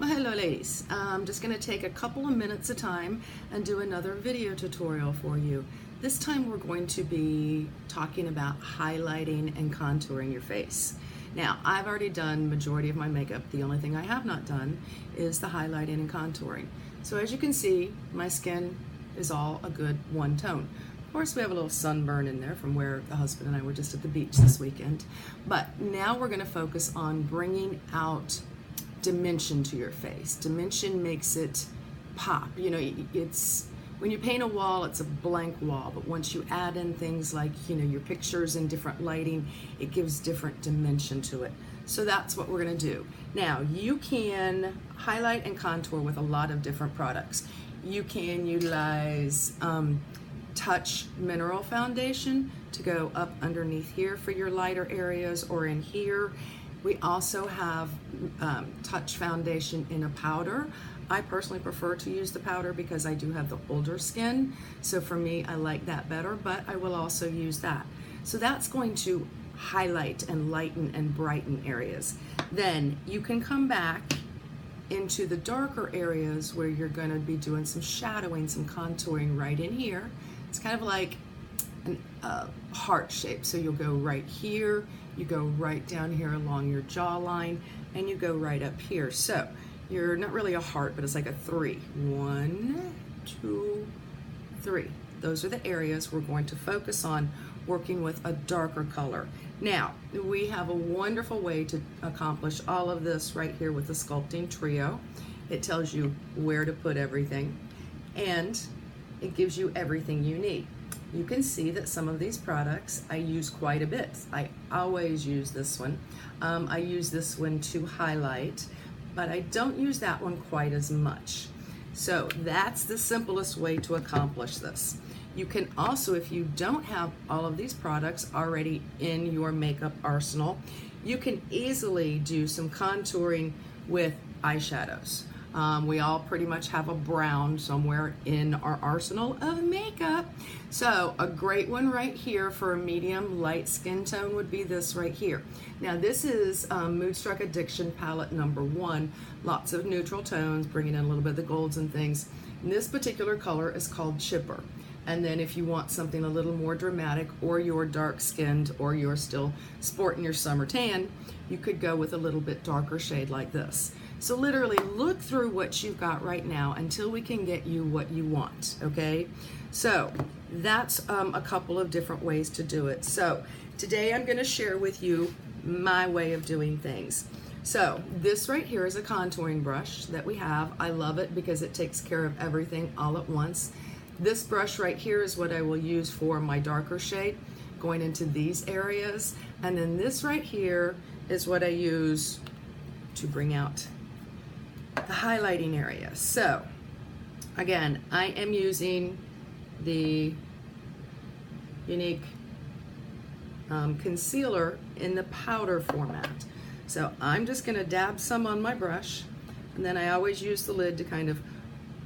Well, hello ladies. I'm just going to take a couple of minutes of time and do another video tutorial for you. This time we're going to be talking about highlighting and contouring your face. Now, I've already done majority of my makeup. The only thing I have not done is the highlighting and contouring. So as you can see, my skin is all a good one tone. Of course, we have a little sunburn in there from where the husband and I were just at the beach this weekend. But now we're going to focus on bringing out dimension to your face. Dimension makes it pop. You know, it's when you paint a wall, it's a blank wall, but once you add in things like, you know, your pictures and different lighting, it gives different dimension to it. So that's what we're going to do. Now, you can highlight and contour with a lot of different products. You can utilize Touch Mineral Foundation to go up underneath here for your lighter areas, or in here. We also have Touch Foundation in a powder. I personally prefer to use the powder because I do have the older skin. So for me, I like that better, but I will also use that. So that's going to highlight and lighten and brighten areas. Then you can come back into the darker areas where you're going to be doing some shadowing, some contouring right in here. It's kind of like a heart shape. So you'll go right here, you go right down here along your jawline, and you go right up here. So you're not really a heart, but it's like a 3. 1, 2, 3. Those are the areas we're going to focus on working with a darker color. Now, we have a wonderful way to accomplish all of this right here with the Sculpting Trio. It tells you where to put everything, and it gives you everything you need. You can see that some of these products I use quite a bit. I always use this one. I use this one to highlight, but I don't use that one quite as much. So that's the simplest way to accomplish this. You can also, if you don't have all of these products already in your makeup arsenal, you can easily do some contouring with eyeshadows. We all pretty much have a brown somewhere in our arsenal of makeup. So a great one right here for a medium light skin tone would be this right here. Now this is Moodstruck Addiction palette number 1. Lots of neutral tones, bringing in a little bit of the golds and things. And this particular color is called Chipper. And then if you want something a little more dramatic, or you're dark skinned, or you're still sporting your summer tan, you could go with a little bit darker shade like this. So literally look through what you've got right now until we can get you what you want, okay? So that's a couple of different ways to do it. So today I'm gonna share with you my way of doing things. So this right here is a contouring brush that we have. I love it because it takes care of everything all at once. This brush right here is what I will use for my darker shade, going into these areas. And then this right here is what I use to bring out the highlighting area. So again, I am using the Younique concealer in the powder format. So I'm just gonna dab some on my brush, and then I always use the lid to kind of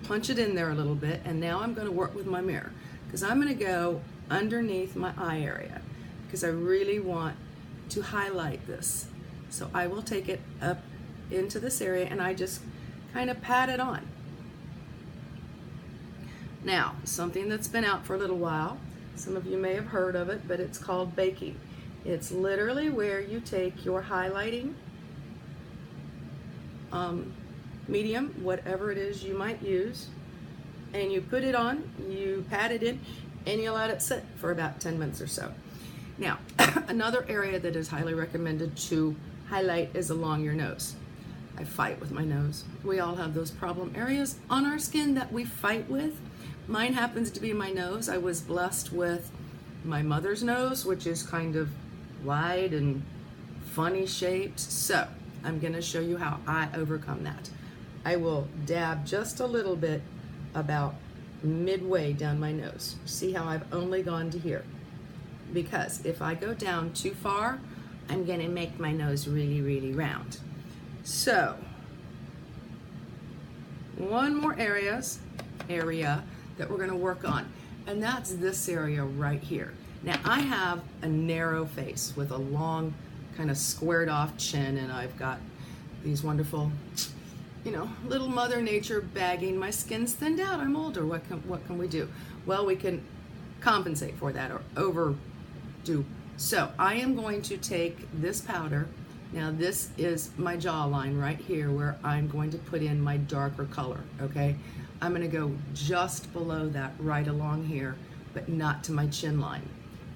punch it in there a little bit. And now I'm gonna work with my mirror, because I'm gonna go underneath my eye area, because I really want to highlight this. So I will take it up into this area, and I just kind of pat it on. Now, something that's been out for a little while, some of you may have heard of it, but it's called baking. It's literally where you take your highlighting medium, whatever it is you might use, and you put it on, you pat it in, and you let it sit for about 10 minutes or so. Now, another area that is highly recommended to highlight is along your nose. I fight with my nose. We all have those problem areas on our skin that we fight with. Mine happens to be my nose. I was blessed with my mother's nose, which is kind of wide and funny shaped. So I'm gonna show you how I overcome that. I will dab just a little bit about midway down my nose. See how I've only gone to here? Because if I go down too far, I'm gonna make my nose really, really round. So, one more area that we're gonna work on, and that's this area right here. Now, I have a narrow face with a long, kind of squared off chin, and I've got these wonderful you know, little Mother Nature bagging. My skin's thinned out. I'm older. What can we do? Well, we can compensate for that or overdo. So I am going to take this powder. Now this is my jawline right here where I'm going to put in my darker color, okay? I'm going to go just below that right along here, but not to my chin line.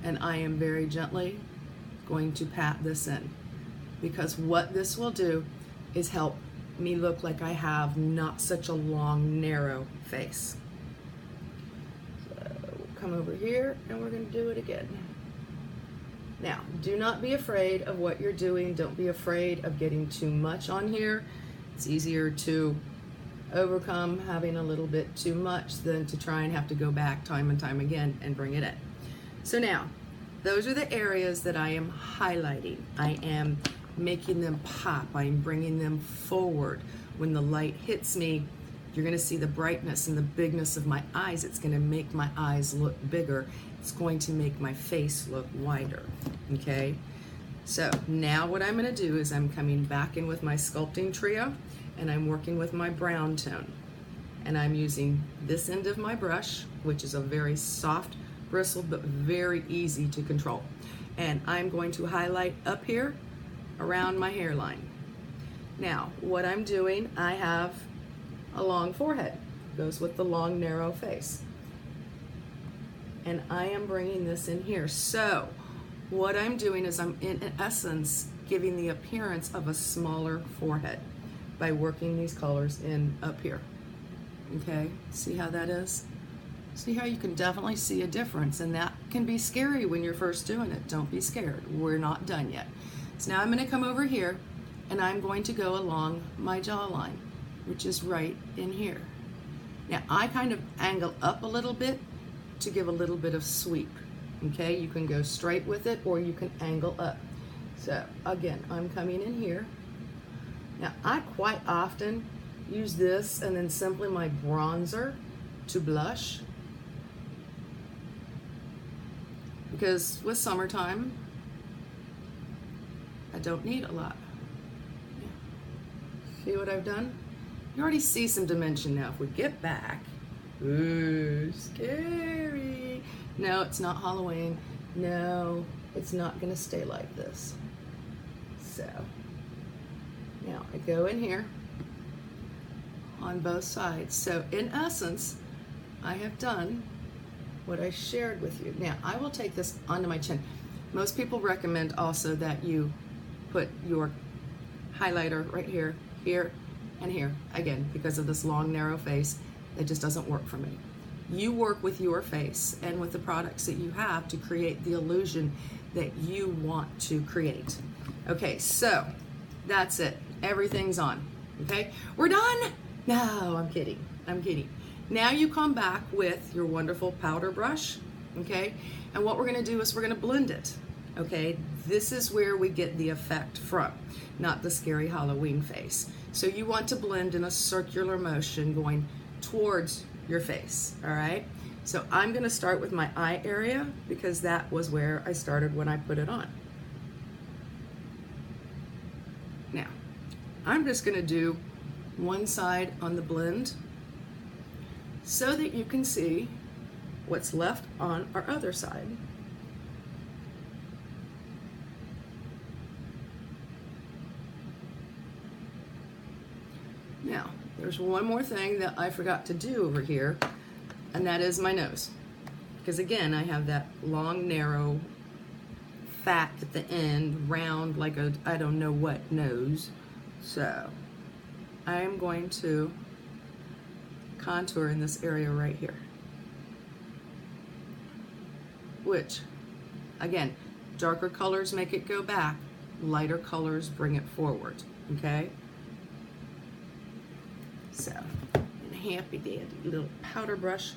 And I am very gently going to pat this in, because what this will do is help me look like I have not such a long, narrow face. So we'll come over here and we're going to do it again. Now, do not be afraid of what you're doing. Don't be afraid of getting too much on here. It's easier to overcome having a little bit too much than to try and have to go back time and time again and bring it in. So now, those are the areas that I am highlighting. I am making them pop. I'm bringing them forward. When the light hits me, you're going to see the brightness and the bigness of my eyes. It's going to make my eyes look bigger. It's going to make my face look wider, okay? So now what I'm going to do is I'm coming back in with my sculpting trio, and I'm working with my brown tone. And I'm using this end of my brush, which is a very soft bristle, but very easy to control. And I'm going to highlight up here around my hairline. Now, what I'm doing, I have a long forehead. Goes with the long, narrow face. And I am bringing this in here. So, what I'm doing is I'm, in essence, giving the appearance of a smaller forehead by working these colors in up here. Okay, see how that is? See how you can definitely see a difference, and that can be scary when you're first doing it. Don't be scared. We're not done yet. So now I'm going to come over here, and I'm going to go along my jawline, which is right in here. Now I kind of angle up a little bit to give a little bit of sweep. Okay, you can go straight with it or you can angle up. So again, I'm coming in here. Now I quite often use this and then simply my bronzer to blush, because with summertime I don't need a lot. See what I've done? You already see some dimension now. If we get back, ooh, scary. No, it's not Halloween. No, it's not gonna stay like this. So, now I go in here on both sides. So in essence, I have done what I shared with you. Now, I will take this onto my chin. Most people recommend also that you put your highlighter right here, here, and here. Again, because of this long, narrow face, it just doesn't work for me. You work with your face and with the products that you have to create the illusion that you want to create. Okay, so that's it. Everything's on. Okay, we're done? No, I'm kidding. I'm kidding. Now you come back with your wonderful powder brush, okay? And what we're gonna do is we're gonna blend it, okay? This is where we get the effect from, not the scary Halloween face. So you want to blend in a circular motion going towards your face, all right? So I'm gonna start with my eye area because that was where I started when I put it on. Now, I'm just gonna do one side on the blend so that you can see what's left on our other side. Now, there's one more thing that I forgot to do over here, and that is my nose. Because again, I have that long, narrow, fat at the end, round like a I don't know what nose. So, I am going to contour in this area right here. Which, again, darker colors make it go back, lighter colors bring it forward, okay? So, in a happy dandy little powder brush,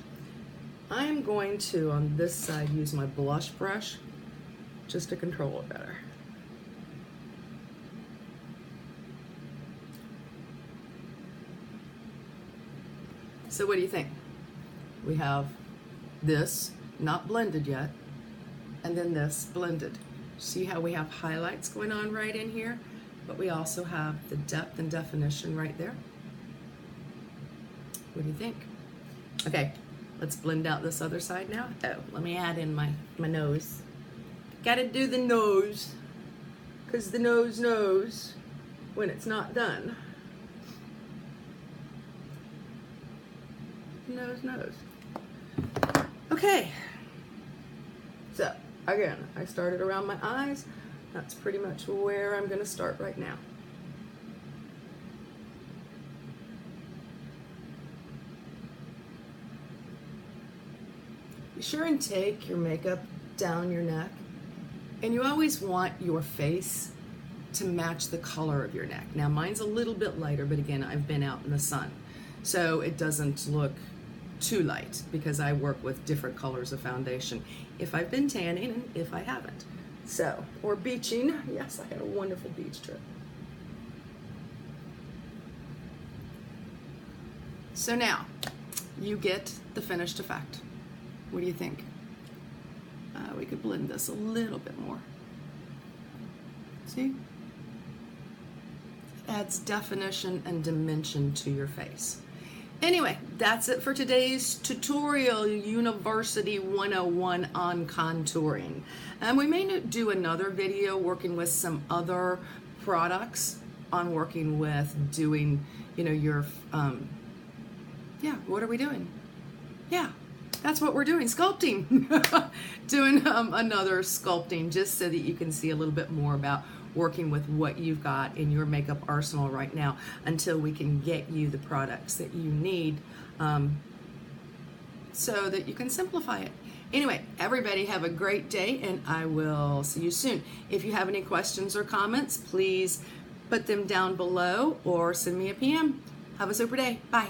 I'm going to, on this side, use my blush brush just to control it better. So what do you think? We have this not blended yet, and then this blended. See how we have highlights going on right in here, but we also have the depth and definition right there. What do you think? Okay, let's blend out this other side now. Oh, let me add in my nose. Gotta do the nose, because the nose knows when it's not done. Nose knows. Okay, so again, I started around my eyes. That's pretty much where I'm going to start right now. Be sure and take your makeup down your neck, and you always want your face to match the color of your neck. Now mine's a little bit lighter, but again, I've been out in the sun, so it doesn't look too light because I work with different colors of foundation if I've been tanning and if I haven't. So, or beaching. Yes, I had a wonderful beach trip. So now you get the finished effect. What do you think? We could blend this a little bit more. See? It adds definition and dimension to your face. Anyway, that's it for today's tutorial, University 101 on contouring. And we may do another video working with some other products on working with doing, you know, your, yeah, what are we doing? Yeah, that's what we're doing, sculpting. Doing another sculpting just so that you can see a little bit more about working with what you've got in your makeup arsenal right now until we can get you the products that you need so that you can simplify it. Anyway, everybody have a great day, and I will see you soon. If you have any questions or comments, please put them down below or send me a PM. Have a super day. Bye.